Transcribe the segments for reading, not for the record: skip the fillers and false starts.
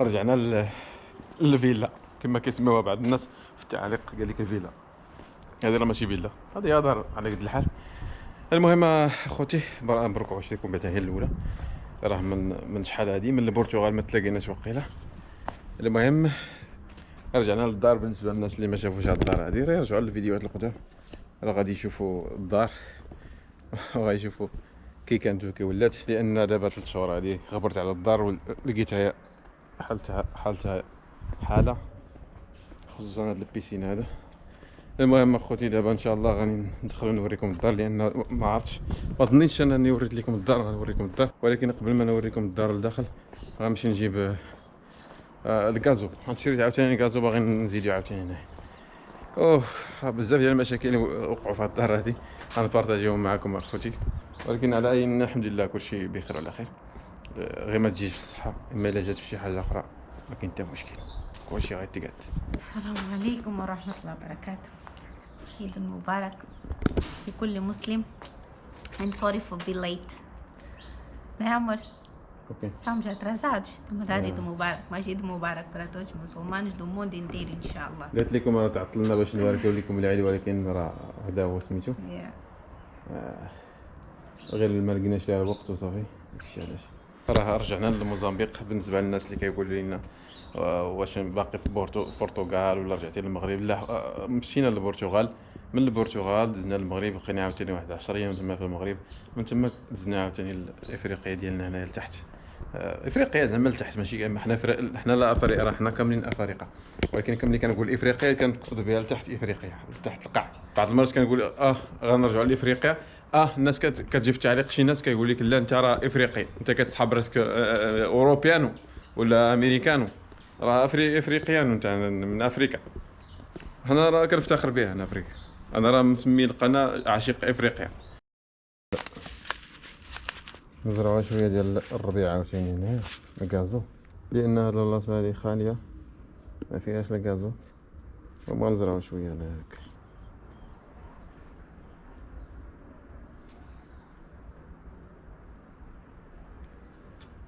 رجعنا للفيلا كما كيسميوها بعض الناس في التعليق، قال لك الفيلا هذه راه ماشي فيلا، هذه هي دار على قد الحال. المهم اخوتي مبروك عشريكم بعدا هي الاولى، راه من شحال هادي من البرتغال ما تلاقيناش وقيله. المهم رجعنا للدار. بالنسبه للناس اللي ما شافوش هاد الدار هادي راه يرجعوا للفيديوهات القدام، راه غادي يشوفوا الدار وغيشوفوا كي كانت وكي ولات، لان دابا 3 شهور هادي غبرت على الدار ولقيتها حالتها حاله، خصوصا هاد البيسين هذا. المهم اخوتي دابا ان شاء الله غادي ندخلوا نوريكم الدار، لان ما عرفتش ما ظنيتش انني وريت لكم الدار، غنوريكم الدار، ولكن قبل ما نوريكم الدار لداخل غنمشي نجيب الكازو، غنشري عاوتاني الكازو، باغي نزيدو عاوتاني هنا. اوه بزاف ديال المشاكل اللي وقعوا في هاد الدار هادي غنبارطاجيهم معكم اخوتي، ولكن على اي الحمد لله كلشي بخير وعلى خير. غير ما تجيش في الصحه، اما الا جات في شي حاجه اخرى ما كاين حتى مشكل، كلشي غيتقاد. السلام عليكم ورحمة الله وبركاته. عيد مبارك لكل مسلم. I'm sorry for being late. Né, amor? اوكي Estamos atrasados. Estamos a dar Eid Mubarak. Mas Eid Mubarak para todos os muçulmanos do mundo inteiro, inshallah. قلت لكم راه تعطلنا باش نباركوا لكم العيد، ولكن راه هذا هو سميتو، Yeah. غير ما لقيناش ليها الوقت وصافي، داكشي علاش راه رجعنا لموزمبيق. بالنسبه للناس اللي كيقولوا لنا واش باقي في البرتغال ولا رجعتي للمغرب، لا مشينا للبرتغال، من البرتغال دزنا للمغرب، بقينا عاوتاني واحد 10 ايام تما في المغرب، من تما دزنا عاوتاني لافريقيا ديالنا هنايا لتحت. افريقيا زعما لتحت، ماشي حنا لا افارقه، راه حنا كاملين افارقه، ولكن ملي كنقول افريقيا كنقصد بها لتحت افريقيا، لتحت القاع. بعض المرات كنقول غنرجعوا لافريقيا، الناس كتجي في التعليق شي ناس كيقول لك لا انت راه افريقي، انت كتسحب راسك اوروبيانو ولا امريكانو، راه افريقيانو، انت من افريقيا. انا راه كنفتخر بها، انا افريقيا، انا راه مسمي القناه عشيق افريقيا. نزرعوا شويه ديال الربيع عاوتاني هنا الكازو، لان هاد البلاصه هادي خاليه ما فيهاش لا كازو، وما نزرعوا شويه هناك.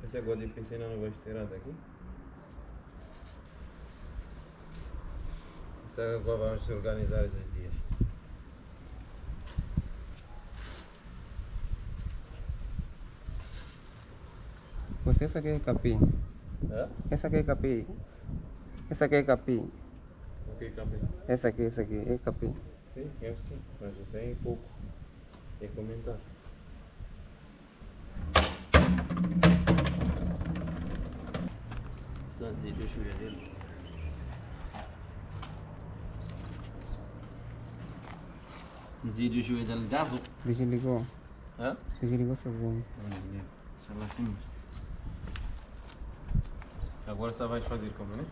Essa agua de piscina não vai tirar daqui? Essa agua vamos organizar esses dias. Você essa aqui é capim. Hã? Essa aqui é capim. Essa aqui é capim. O que é capim? Essa aqui é capim. Sim, eu sim, mas eu sei pouco. É comentar. Está زيدو شوية ديال نزيدو شوية ديال الكازو. Desligou. ها؟ Desligou sozinho. ان شاء الله تمش. Agora só vais fazer como, né?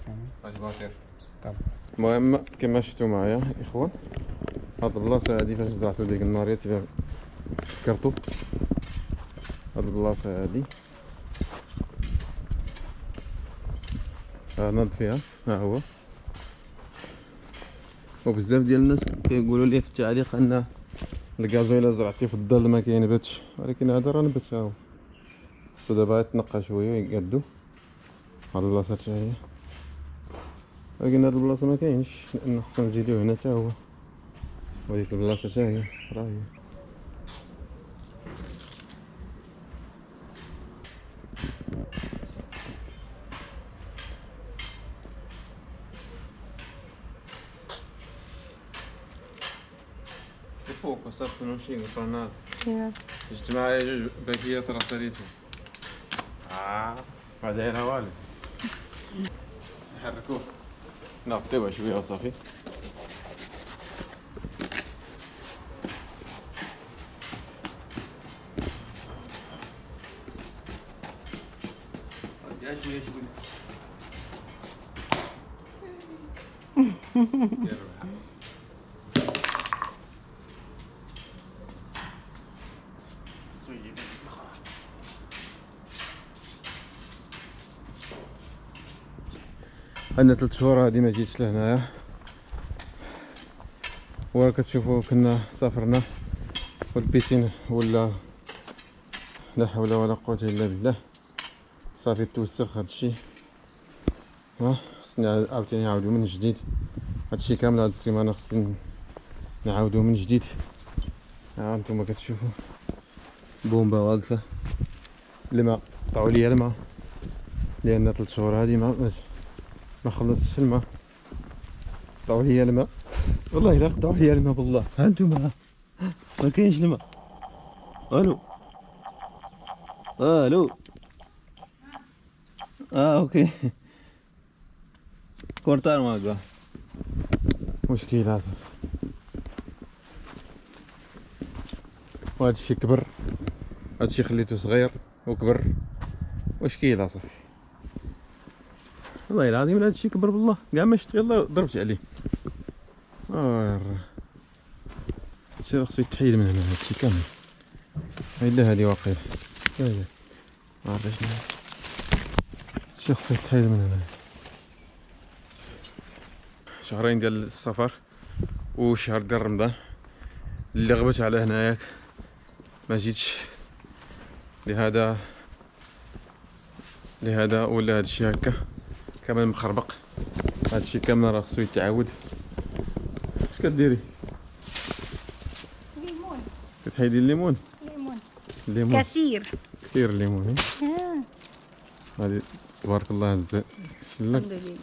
Sim. Vais bater. Tá. المهم كما شفتوا معايا اخوان، هاد البلاصه هادي فاش زرعتو ديك الناريات، اذا فكرتو هاد البلاصه هادي نض فيها، ها هو. وبزاف ديال الناس كيقولوا لي في التعليق ان الكازو الا زرعتيه في الظل ما كينبتش، ولكن هذا راه نبت، ها هو. خصو دابا يتنقى شويه ويقادو. هاد البلاصه حتى هي، ولكن هاد البلاصه ما كاينش، لان خصنا نزيدوه هنا حتى هو، وديك البلاصه حتى هي راه هي. pouco, sabe que não chega para nada. Yeah. اجتماعية جوج باكيات راه ساليتهم. بعدين والو نحركوه نغطيوه شوية وصافي. غطيها شوية شوية. عندنا 3 شهور هادي ما جيتش لهنايا، ورا كتشوفوا كنا سافرنا والبيسين ولا لا حول ولا قوة الا بالله، صافي توسخ هادشي خصني عاوتاني نعاودو من جديد هادشي كامل. هاد السيمانه خصني نعاودو من جديد. ها انتما كتشوفوا بومبا واقفه، الماء قطعوا ليا الماء لان 3 شهور هادي ما خلصتش الماء. قطعوا ليا الماء والله الا قطعوا ليا الماء بالله. ها انتما ما كاينش الماء. الو الو اوكي كورتار ماكا مشكل اسف. وهذا الشيء كبر، هذا الشيء خليته صغير وكبر واش كاين اصاحبي. والله العظيم هذا الشيء كبر بالله كاع ما شفت يلاه ضربت عليه. هادشي خصو يتحيد من هنا هادشي كامل. الا هادي واقيلا ما عرفتش هادشي خصو يتحيد من هنا. شهرين ديال السفر وشهر ديال رمضان اللي غبت على هنايا ما جيتش. لهذا ولا هادشي هكا كامل مخربق. هادشي كامل راه خصو يتعاود. اش كديري؟ ليمون. كتحيدي الليمون؟ الليمون كثير الليمون. هادي تبارك الله هزه شلك. الحمد لله.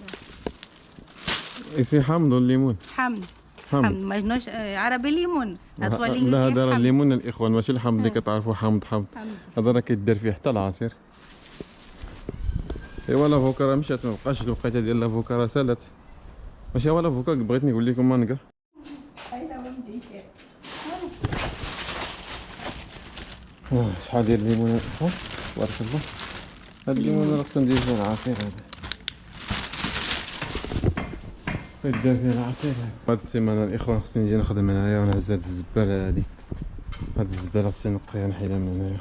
يسي حامض الليمون. حمد حامض مجنوش عربي ليمون. لا هذا راه الليمون الاخوان ماشي الحامض اللي كتعرفوا. حامض هذا راه كيدير فيه حتى العصير. ايوا لافوكا راه مشات ما بقاش الوقيته ديال لافوكا راه سالات. ماشي هو لافوكا بغيت نقول لكم مانكا. شحال ديال الليمون تبارك الله. هاد الليمون راه خصنا ندير فيه العصير. هذا خصو يدير فيه العصير. هاد السيمانه الاخوان خصني نجي نخدم هنايا ونهز هاد الزباله هادي. هاد الزباله خصني نقيها نحيدها من هنايا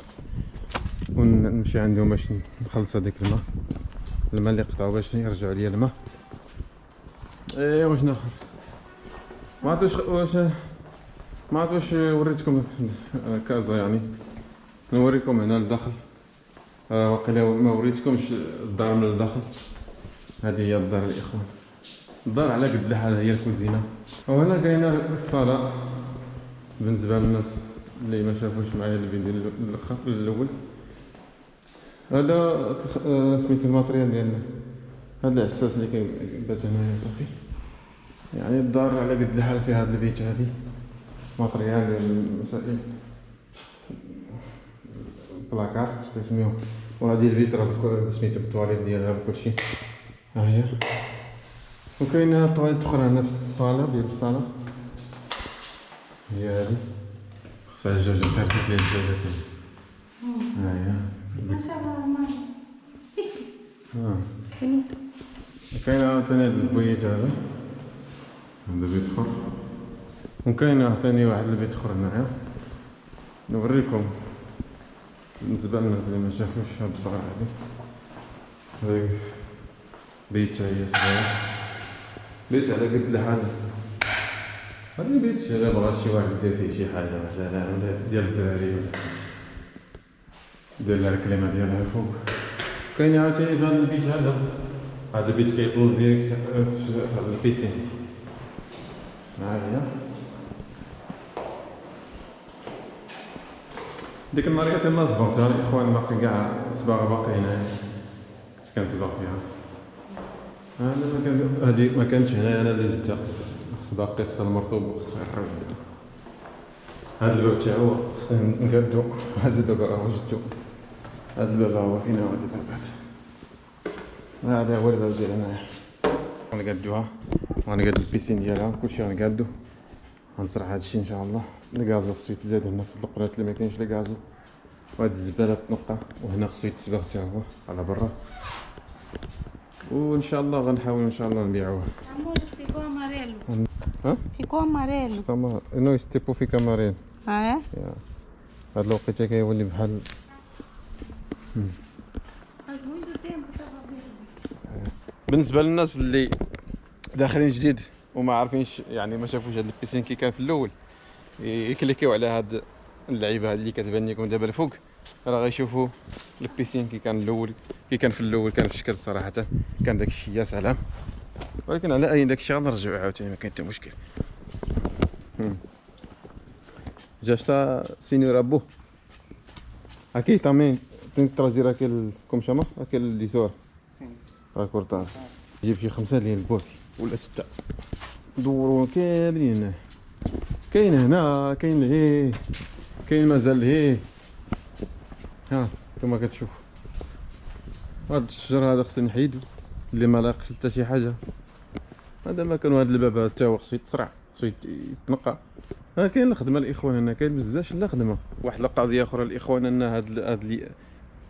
ونمشي عندهم باش نخلص هذاك الماء اللي قطعوا باش يرجعوا لي الماء. واش ناخر ما عرفتش وريتكم كازا يعني نوريكم هنا الداخل. واقيلا ما وريتكمش الدار من الداخل. هذه هي الدار الاخوان. الدار على قد الحال هي الكوزينه. وهنا كاينه الصاله بالنسبه للناس اللي ما شافوش معايا الفيديو الاول. هذا سميت الماتريال ديالنا. هذا العساس اللي كيبات هنايا صافي. يعني الدار على قد الحال في هذا البيت. هذه ماتريال ديال المسائل بلاكار كيسميوه. وهذه الفيترا سميتو الطواليت ديالها بكلشي. ها هي. وكاينه طواليت اخرى هنا في الصاله ديال الصاله. هي هذه خصها الجوجه ترتيب ديال الجوجه. ها هي. كاين عاوتاني هاد البويت هذا بيت اخر. وكاين عاوتاني واحد البيت اخر هنايا نوريكم بالنسبه للناس اللي ما شافوش هاد الدار هذه. بيت هي صغير، بيت على قد الحال. هذا بيت الا بغا شي واحد يدير فيه شي حاجه مثلا ديال الدراري ولا دير لها الكلمه ديالها فوق. كاين عاوتاني في هذا البيت هذا البيت كيطل ديريكت في البيسين. ها هي ديك النهار كانت يلاه صبغتها الاخوان باقي كاع الصباغه باقي هنايا كنت كنصبغ فيها. هذه ما كانتش هنايا انا اللي زدتها. خص باقي خصها المرطوب وخصها الرويد. هذا الباب تاعو خصنا نقادو. هذا الباب راه وجدتو. هذا الباب هو فينا. هذا الباب هذا هو الباب ديال هنايا. غنقادوها وغنقاد البيسين ديالها كلشي غنقادو. غنصرح هادشي ان شاء الله. الغازو خصو يتزاد هنا في القناه اللي ما كاينش الغازو. وهاد الزباله تنقى وهنا خصو يتصبغ حتى هو على برا. وان شاء الله غنحاول ان شاء الله نبيعوه. ficou amarelo. ها Ficou amarelo. تما انو يستيبو في كامارين. Ah, é? هاد الوقيته كيولي بحال Faz muito tempo que tava vendo. بالنسبه للناس اللي داخلين جديد وما عارفينش يعني ما شافوش هاد البيسين كي كان في الاول يكليكيو على هاد اللعيبه هذه اللي كتبان لكم دابا الفوق. راه غيشوفوا البيسين كي كان الاول، كي كان في الاول كان في شكل صراحه كان داك الشيء يا سلام، ولكن على اي داك الشيء غنرجعوا عاوتاني ما كاين حتى مشكل. جاشتا سينيور ابو هاكي تامين تنترازي راكل كومشاما راكل اللي زور راكورطار جيب شي 5 ديال البوك ولا 6 دوروا كاملين هنا، كاين هنا كاين لهيه كاين مازال لهيه. ها كما كتشوف هاد الشجر هذا خصني نحيدو اللي ما لاقش حتى شي حاجه. هذا ما كان هاد الباب هذا حتى هو خصو يتصرع خصو يتنقى. ها كاين الخدمه الاخوان هنا كاين بزاف لا خدمه. واحد القضيه اخرى الاخوان ان هاد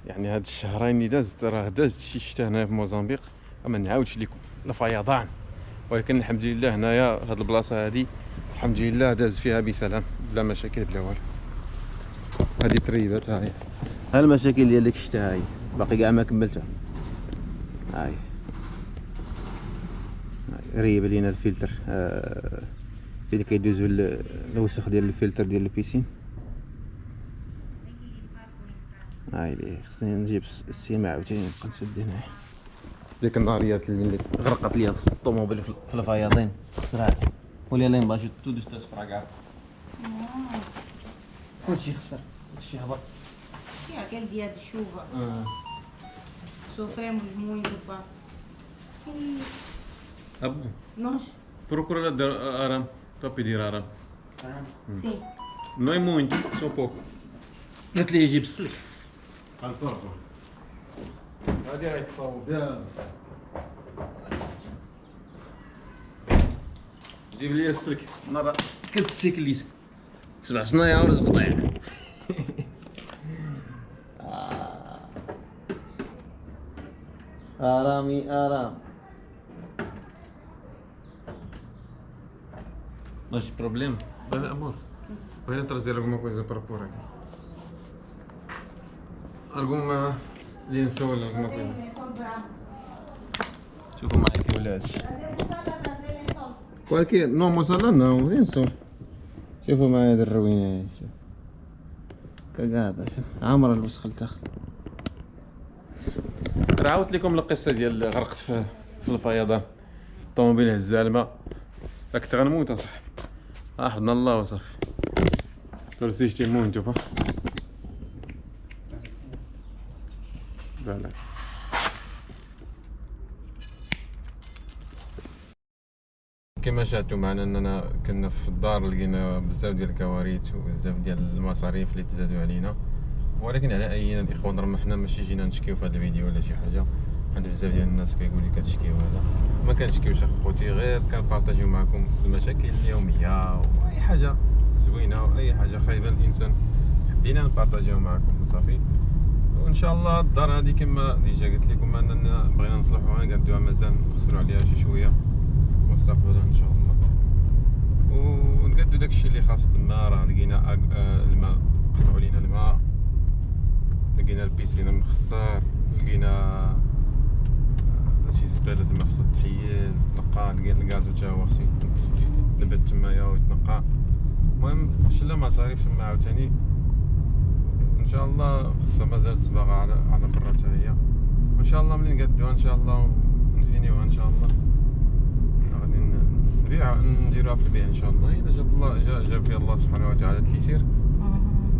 يعني هاد الشهرين اللي دازت راه دازت شي شتا هنا في موزمبيق ما نعاودش لكم الفيضان، ولكن الحمد لله هنايا هاد البلاصه هادي الحمد لله داز فيها بسلام بلا مشاكل بلا والو. هادي تريبات هاهي ها المشاكل ديال ديك الشتا هاي باقي كاع ما كملتها. هاي ريب لينا الفلتر اللي كيدوزو الوسخ ديال الفلتر ديال البيسين. هاي لي خصني نجيب السيماع عاوتاني نبقى نسد هنا. ديك الناريات اللي غرقت ليا الطوموبيل في الفياضين خسرات ولا لا مباشي تودش تسفرا كاع كلشي خسر كلشي هبط Sì, aquel día de chuva. Sofremos muito, pá. E ابو nós, بروكور ارام توبي دير ارام sim. نو é muito só pouco. قالت لي يجيب السلك غنصرفو هادي راهي تصاوب يلا جيب لي السلك مرة كلت السيكليت 7 صنايع ورز قطيع. ارامي ارام ماشي بروبليم بلا امور وين ترزي alguma coisa para pôr aqui alguma lençol alguma coisa. شوفوا معي كي ولا هادشي qualquer non مصلى non lençol. شوفوا معايا هاد الروينه هاي شوف كقاعدة شوف عامرة الوسخ لتاخ. عاودت لكم القصه ديال غرقت في الفيضان الطوموبيل هزها الماء راك تغنموت اصاحبي حفظنا الله وصافي كرسي شتي مونتو با فوالا. كما شاهدتوا معنا اننا كنا في الدار لقينا بزاف ديال الكوارث وبزاف ديال المصاريف اللي تزادوا علينا، ولكن على اينا الاخوان راه حنا ماشي جينا نشكيو في هذا الفيديو ولا شي حاجه. عند بزاف ديال الناس كيقول لي كتشكيو هذا ما كنشكيوش اخوتي، غير كنبارطاجيو معكم المشاكل اليوميه واي حاجه زوينه واي حاجه خايبه الانسان حبينا نبارطاجيو معكم وصافي. وان شاء الله الدار هذه كما ديجا قلت لكم اننا بغينا نصلحوها نقادوها مازال نخسروا عليها شي شويه مستقبلا ان شاء الله، ونقادو داكشي اللي خاص تما. راه لقينا الماء قطعوا لينا الماء، لقينا البيسين مخسر، لقينا شي زباله تما خاصها تحيد تنقى، لقينا الغاز حتى هو خصو يتنبت تمايا ويتنقى. المهم شلا مصاريف تما عاوتاني ان شاء الله خصها مازال صباغه على برا حتى هي، وان شاء الله ملي نقادوها ان شاء الله ونفينيوها ان شاء الله غادي نبيعها نديروها في البيع ان شاء الله. الا جاب الله جاب فيها الله سبحانه وتعالى التيسير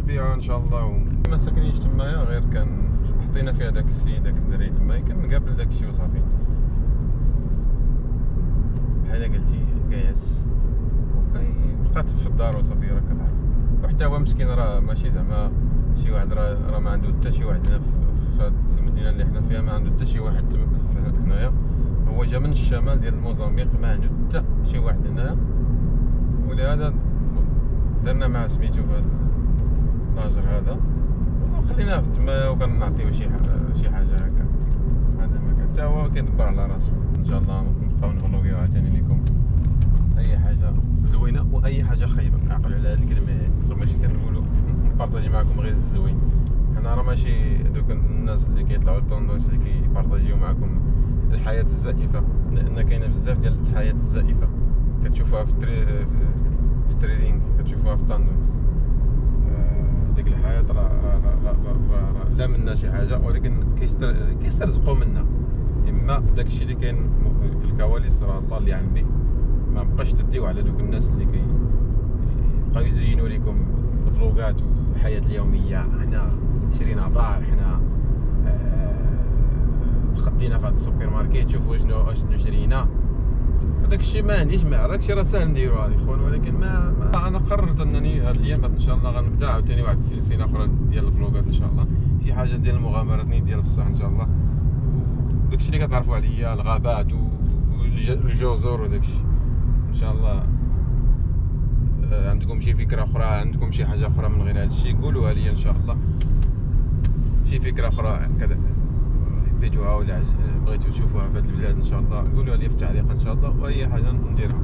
نبيعها ان شاء الله. ما ساكنينش تمايا غير كان حطينا فيها داك السيد داك الدري تما كنقابل داك الشيء وصافي بحال قلتي كياس بقات في الدار وصافي راه كتعرف. وحتى هو مسكين راه ماشي زعما شي واحد راه ما عنده حتى شي واحد هنا في هاد المدينه اللي حنا فيها، ما عنده حتى شي واحد هنايا. هو جا من الشمال ديال موزمبيق ما عنده حتى شي واحد هنايا، ولهذا درنا معاه سميتو في هاد اللاجر هذا وخليناه في تما وكنعطيوه شي حاجه هكا. هذا ما كان حتى هو كيدبر على راسو. ان شاء الله نبقاو نغلوكيو عاوتاني لكم اي حاجه زوينه واي حاجه خايبه. عقلوا على هاد الكلمه هادي، ماشي كنقولوا نبارطاجي معكم غير الزوين. حنا راه ماشي دوك الناس اللي كيطلعوا للطوندوس اللي كيبارطاجيو معكم الحياه الزائفه، لان كاينه بزاف ديال الحياه الزائفه كتشوفوها في التريدينغ، كتشوفوها في الطوندوس. داك هذيك الحياه راه لا منا شي حاجه، ولكن كيسترزقوا منا. اما داكشي اللي كاين في الكواليس راه الله اللي يعلم به. ما بقاش تديو على دوك الناس اللي كيبقاو يزينوا لكم الفلوقات والحياه اليوميه. حنا شرينا دار، حنا تخدينا في هذا السوبر ماركت، شوفوا شنو شرينا. هذاك الشيء ما عنديش مع داك الشيء، راه ساهل نديروها الاخوان، ولكن ما انا قررت انني هاد الايام ان شاء الله غنبدا عاوتاني واحد السلسله اخرى ديال الفلوقات ان شاء الله، شي حاجه ديال المغامرات ندير بصح ان شاء الله. وداك الشيء اللي كتعرفوا عليا، الغابات والجزر وداك الشيء ان شاء الله. عندكم شي فكره اخرى، عندكم شي حاجه اخرى من غير هذا الشيء، قولوها لي ان شاء الله. شي فكره اخرى كذا حبيتوها ولا بغيتو تشوفوها في هذه البلاد ان شاء الله، قولوها لي في التعليق ان شاء الله، واي حاجه نديرها.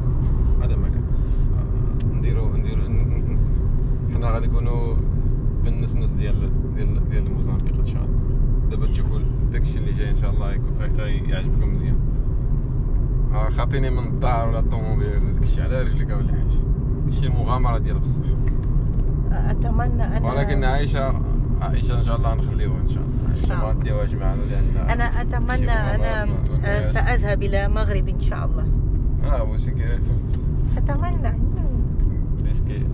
هذا ما كان نديرو حنا غادي نكونوا بالنسنس ديال موزامبيق ان شاء الله. دابا تشوفوا داكشي اللي جاي ان شاء الله يعجبكم مزيان. خاطيني من الدار ولا الطوموبيل داكشي على رجلك ولا حاجه، داكشي المغامره ديال بصح. اتمنى انا، ولكن عائشه ان شاء الله نخليوها ان شاء الله، ما نديوهاش معنا لان انا اتمنى انا ساذهب الى المغرب ان شاء الله. موسيقى اتمنى ديسكي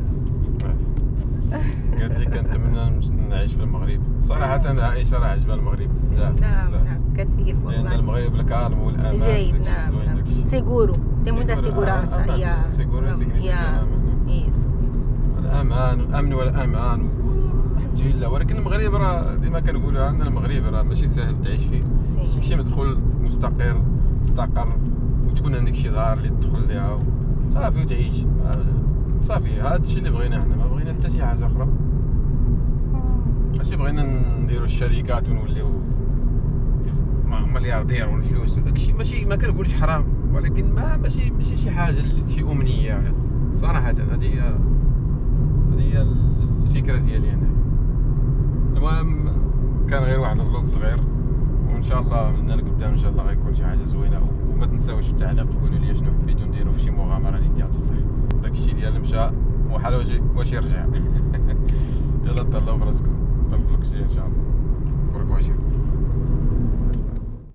قالت لي كنتمنى نعيش في المغرب صراحه. عائشه راه عجبها المغرب بزاف. نعم كثير لان والله. المغرب الكالم والامان جيد. نعم سيغورو تemos da segurança. الامن والامان الحمد لله. ولكن المغرب راه ديما كنقولوا عندنا المغرب راه ماشي ساهل تعيش فيه، خصك شي مدخل مستقر وتكون عندك شي دار اللي تدخل ليها صافي وتعيش صافي. هذا الشيء اللي بغينا حنا، ما بغينا حتى شي حاجه اخرى. ماشي بغينا نديروا الشركات ونوليو ملياردير والفلوس وداك الشيء، ماشي ما كنقولش حرام، ولكن ماشي شي حاجه شي امنيه صراحه. هذه هي الفكره ديالي انا. المهم كان غير واحد الفلوق صغير، وان شاء الله من هنا لقدام ان شاء الله غيكون شي حاجه زوينه. وما تنساوش في التعليق تقولوا لي شنو حبيتوا نديروا في شي مغامره اللي ديال بصح. داك الشيء ديال مشى وحال واش يرجع. يلا تهلاو في راسكم، الفلوق الجاي ان شاء الله. برك وعشير.